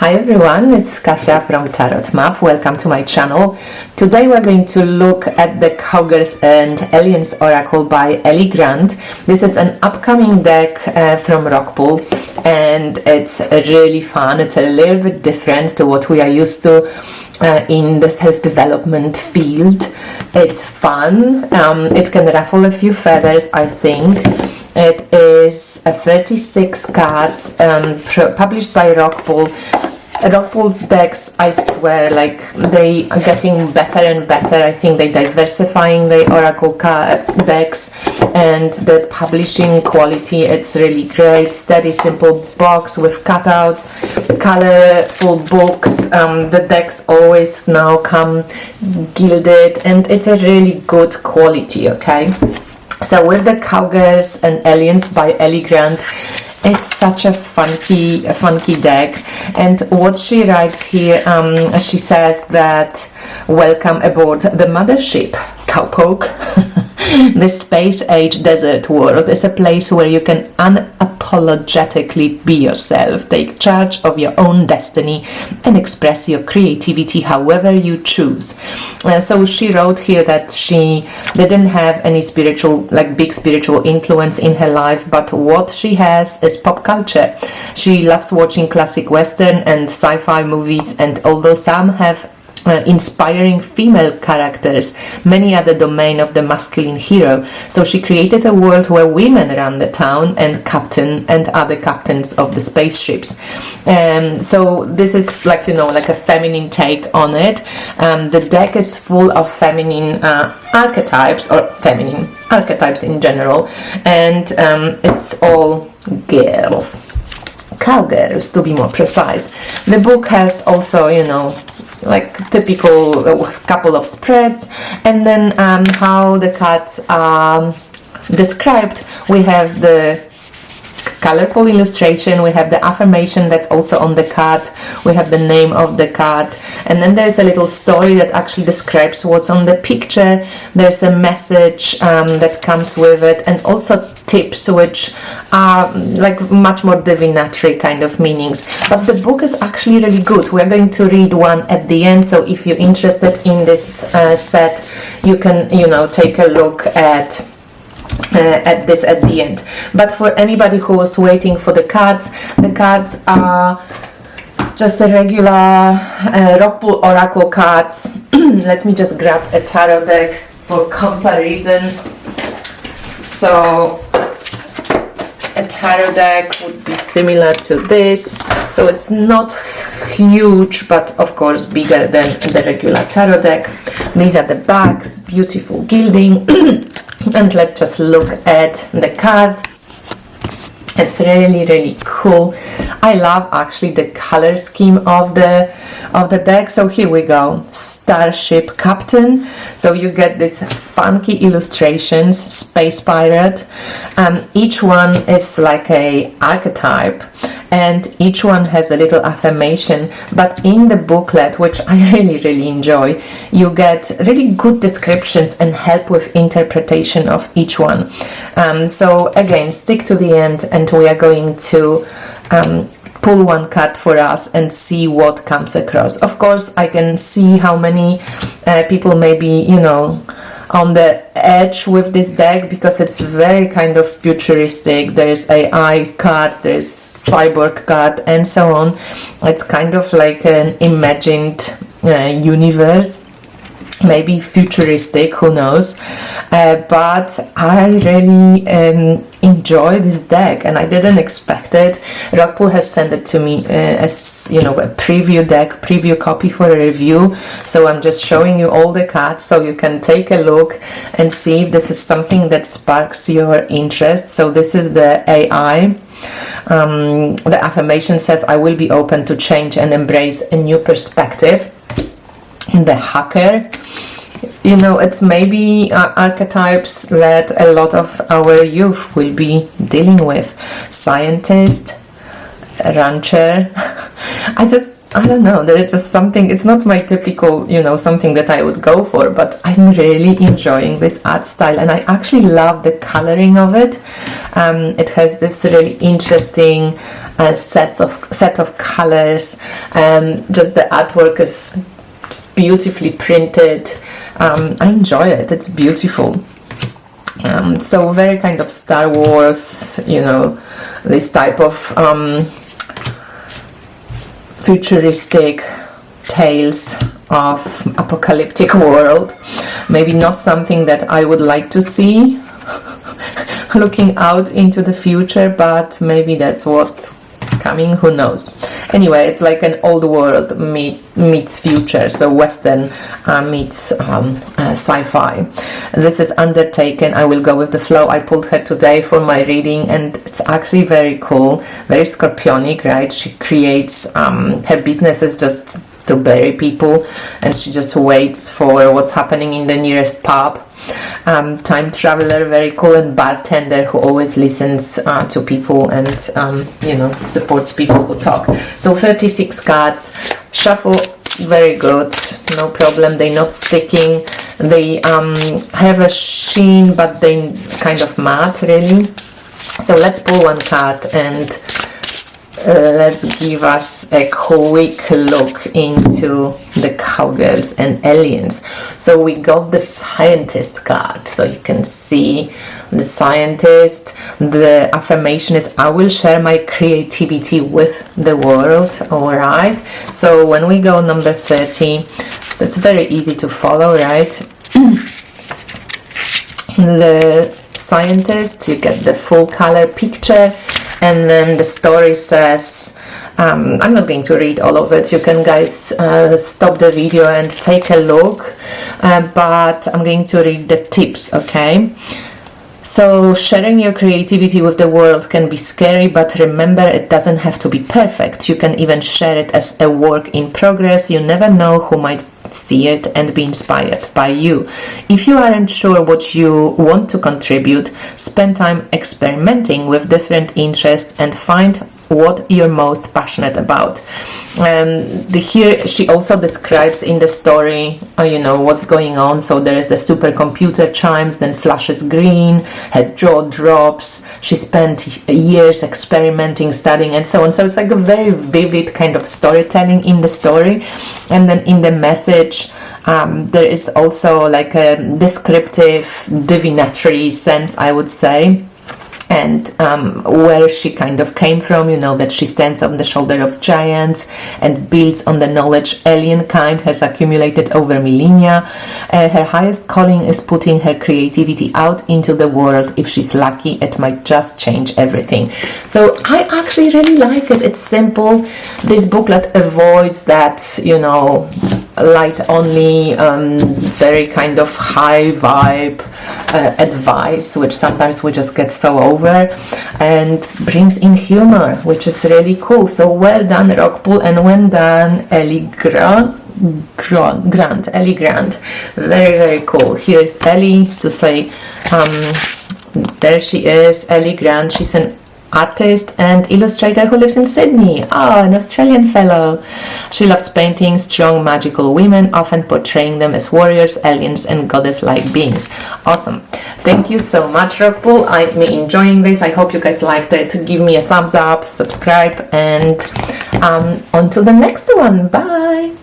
Hi everyone, it's Kasia from Tarot Map. Welcome to my channel. Today we're going to look at the Cowgirls and Aliens Oracle by Ellie Grant. This is an upcoming deck from Rockpool, and it's really fun. It's a little bit different to what we are used to in the self-development field. It's fun. It can ruffle a few feathers, I think. It is 36 cards, published by Rockpool. Rockpool's decks, I swear, like, they are getting better and better. I think they're diversifying the Oracle decks, and the publishing quality, it's really great. Steady, simple box with cutouts, colorful books. The decks always now come gilded, and it's a really good quality, okay? So with the Cowgirls and Aliens by Ellie Grant, it's such a funky deck. And what she writes here, she says that welcome aboard the mothership, Cowpoke. The space-age desert world is a place where you can unapologetically be yourself, take charge of your own destiny, and express your creativity however you choose. So she wrote here that she didn't have any spiritual, like big spiritual influence in her life, but what she has is pop culture. She loves watching classic Western and sci-fi movies, and although some have inspiring female characters, many are the domain of the masculine hero. So she created a world where women run the town and captain and other captains of the spaceships. So this is like, you know, like a feminine take on it. The deck is full of feminine archetypes, or feminine archetypes in general, and it's all girls. Cowgirls, to be more precise. The book has also, you know, like typical couple of spreads, and then how the cards are described. We have the colorful illustration, we have the affirmation that's also on the card, we have the name of the card, and then there's a little story that actually describes what's on the picture. There's a message that comes with it, and also tips, which are like much more divinatory kind of meanings. But the book is actually really good. We're going to read one at the end, so if you're interested in this set, you can, you know, take a look at this at the end. But for anybody who was waiting for the cards are just a regular Rockpool Oracle cards. Let me just grab a tarot deck for comparison. So a tarot deck would be similar to this, so it's not huge, but of course bigger than the regular tarot deck. These are the backs, beautiful gilding. And let's just look at the cards. It's really cool. I love actually the color scheme of the deck. So here we go, Starship Captain. So you get these funky illustrations, Space Pirate. Each one is like a archetype, and each one has a little affirmation. But in the booklet, which I really enjoy, you get really good descriptions and help with interpretation of each one. So again, stick to the end, and we are going to pull one card for us and see what comes across. Of course, I can see how many people may be, you know, on the edge with this deck, because it's very kind of futuristic. There's AI card, there's cyborg card, and so on. It's kind of like an imagined universe, maybe futuristic, who knows. But I really enjoy this deck, and I didn't expect it. Rockpool has sent it to me as, you know, a preview copy for a review. So I'm just showing you all the cards so you can take a look and see if this is something that sparks your interest. So this is the AI. The affirmation says, I will be open to change and embrace a new perspective. The hacker, you know, it's maybe archetypes that a lot of our youth will be dealing with. Scientist, rancher. I don't know, there is just something, it's not my typical, you know, something that I would go for, but I'm really enjoying this art style, and I actually love the coloring of it. It has this really interesting set of colors. Just the artwork is just beautifully printed. I enjoy it. It's beautiful. So very kind of Star Wars, you know, this type of futuristic tales of apocalyptic world. Maybe not something that I would like to see looking out into the future, but maybe that's what's coming, who knows. Anyway, it's like an old world meets future, so Western meets sci-fi. This is Undertaken. I will go with the flow. I pulled her today for my reading, and it's actually very cool, very scorpionic, right? She creates her business is just to bury people, and she just waits for what's happening in the nearest pub. Time traveler, very cool, and bartender who always listens to people and you know, supports people who talk. So 36 cards, shuffle, very good, no problem. They're not sticking. They have a sheen, but they kind of matte, really. So let's pull one card and let's give us a quick look into the Cowgirls and Aliens. So we got the Scientist card, so you can see the Scientist. The affirmation is, I will share my creativity with the world. All right, so when we go number 30, so it's very easy to follow, right? The Scientist, you get the full color picture, and then the story says, I'm not going to read all of it. You can guys stop the video and take a look, but I'm going to read the tips, okay? So sharing your creativity with the world can be scary, but remember, it doesn't have to be perfect. You can even share it as a work in progress. You never know who might see it and be inspired by you. If you aren't sure what you want to contribute, spend time experimenting with different interests and find what you're most passionate about. Here she also describes in the story, you know, what's going on. So there is the supercomputer chimes, then flashes green, her jaw drops. She spent years experimenting, studying, and so on. So it's like a very vivid kind of storytelling in the story. And then in the message, there is also like a descriptive divinatory sense, I would say. And where she kind of came from, you know, that she stands on the shoulder of giants and builds on the knowledge alien kind has accumulated over millennia. Her highest calling is putting her creativity out into the world. If she's lucky, it might just change everything. So I actually really like it. It's simple. This booklet avoids that, you know, light only, very kind of high vibe advice, which sometimes we just get so over, and brings in humor, which is really cool. So well done, Rockpool, and well done, Ellie Grant. Ellie Grant. Very, very cool. Here's Ellie to say, there she is, Ellie Grant. She's an artist and illustrator who lives in Sydney. An Australian fellow. She loves painting strong, magical women, often portraying them as warriors, aliens, and goddess-like beings. Awesome. Thank you so much, Rockpool. I'm enjoying this. I hope you guys liked it. Give me a thumbs up, subscribe, and on to the next one. Bye.